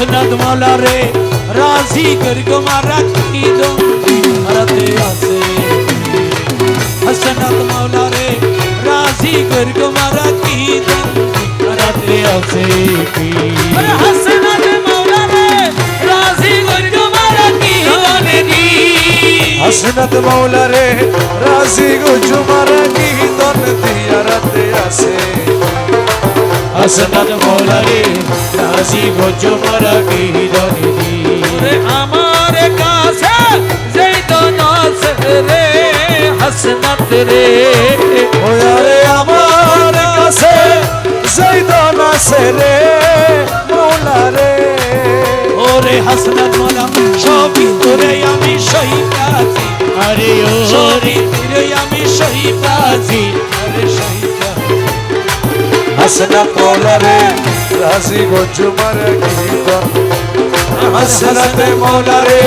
হাসনাত মৌলা রে রাজি করি তোমারা কি দন্দি হারাতে আছে হাসনাত মৌলা রে রাজি করি তোমারা কি দন্দি হারাতে আছে কি হাসনাত মৌলা রে রাজি করি তোমারা কি দন্দি হাসনাত মৌলা রে রাজি করি তোমারা কি দন্দি হারাতে আছে হাসনাত মৌলা রে রাজি গো তোমারা কি দন্দি আমার কাছে যেই তো নাচ রে হাসনাত রে ওরে আমার কাছে যেই তো নাচ রে মৌলা রে ওরে হাসনাত মৌলা সবই তোরে আমি শহীদ আছি আরে ওরে তোরে আমি শহীদ আছি আরে শহীদ হাসনাত মৌলা রে রাজি গো তোমারা কি দন্দি হাসনাত মৌলা রে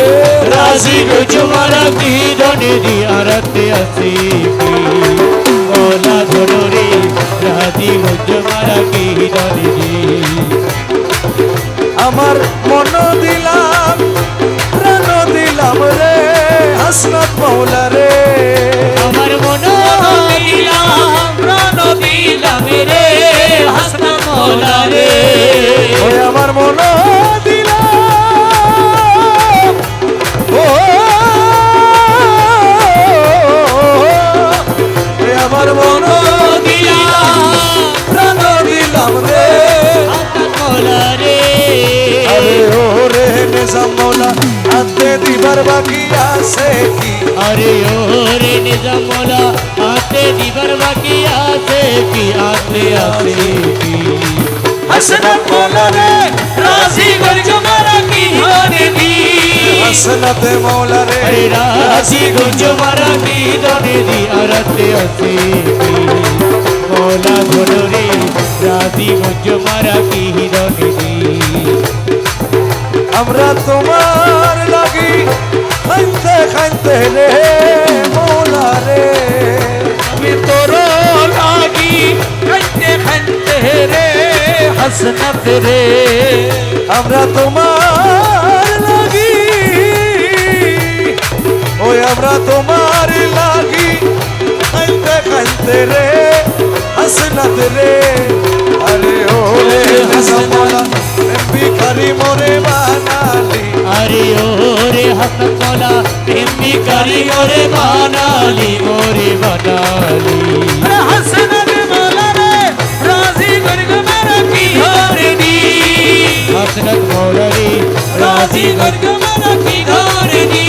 রাজি গো তোমারা কি দন্দি হারাতে আছে কি মৌলা ধরো রে রাজি গো তোমারা কি দন্দি আমার মন দিলাম প্রাণ দিলাম রে হাসনাত মৌলা রে আমার মন দিলাম প্রাণ দিলাম রে হাসনাত মৌলা রে ওই আমার মন দিলাম ও আমার মন দিলাম প্রাণ দিলাম রে হাসনাত মৌলা রে আরে ওরে নিজাম মৌলা হাতে দিবার বাকি আছে কি আরে ওরে নিজাম মৌলা হাতে দিবার বাকি আছে কি আছে আছে কি হাসনাত মৌলা রে রাজি করি তোমারা কি দন্দি হাসনাত মৌলা রে রাজি করি তোমারা কি দন্দি হারাতে আছে কি মৌলা ধরো রে রাজি করি তোমারা কি দন্দি আমরা তোমার লাগি খাইতে খাইতে রে মৌলা রে আমি তোর লাগি খাইতে খাইতে রে হাসনাত রে আমরা তোমার লাগি ওই আমরা তোমার লাগি খাইতে খাইতে রে হাসনাত রে আরে ওরে হাসনাত ভিখারি মোরে বানালি আরে ওরে হাসনাত মৌলা ভিখারি মোরে বানালি মোরে বানালি হাসনাত মৌলা রে রাজি করি তোমারা কি দন্দি হাসনাত মৌলা রে রাজি করি তোমারা কি দন্দি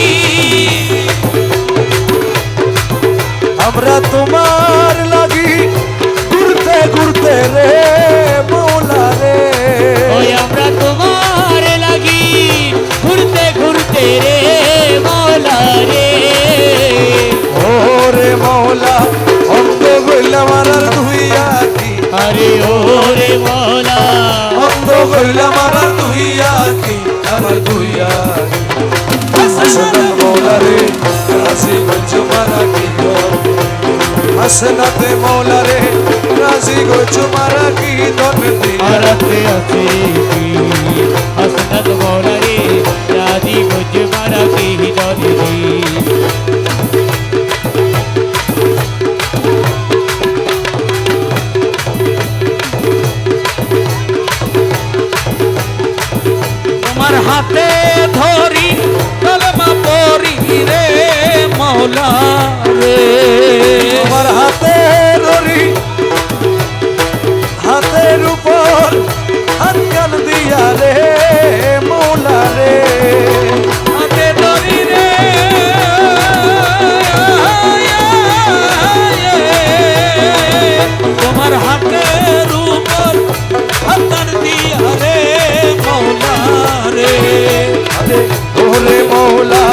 আমরা তোমার লাগি ঘুরতে ঘুরতে রে মৌলা রে ওই আমরা তোমার লাগি ঘুরতে ঘুরতে রে মৌলা রে ওরে মৌলা অন্ধ গইলা মারার ধুইয়া কি আরে ওরে মৌলা অন্ধ গইলা মারার ধুইয়া কি আমার ধুইয়া হাসনাত মৌলা রে রাজি গো তোমারা কি হাসনাত মৌলা রে রাজি গো তোমারা কি দন্দি হারাতে আছে কি হাসনাত মৌলা রে রাজি গো তোমারা কি দন্দি তোমার হাতে ধরি কলমা পড়ি রে মৌলা রে তোমার হাতে ধরি হাতের উপর হাত কান দিয়া রে মৌলা রে হাতে ধরি রে তোমার হাতের উপর হাত কান দিয়া রে মৌলা রে আরে ওরে মৌলা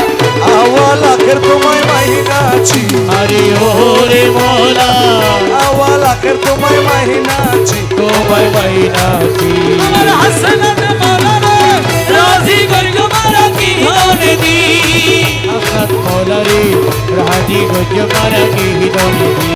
আওয়ালা কের তোমায় মাহিনাছি আরে ওরে মৌলা আওয়ালা কের তোমায় মাহিনাছি তোমায় মাহিনাছি আমার হাসনাত মৌলা রে রাজি করি তোমারা কি দন্দি হাসনাত মৌলা রে রাজি করি তোমারা কি দন্দি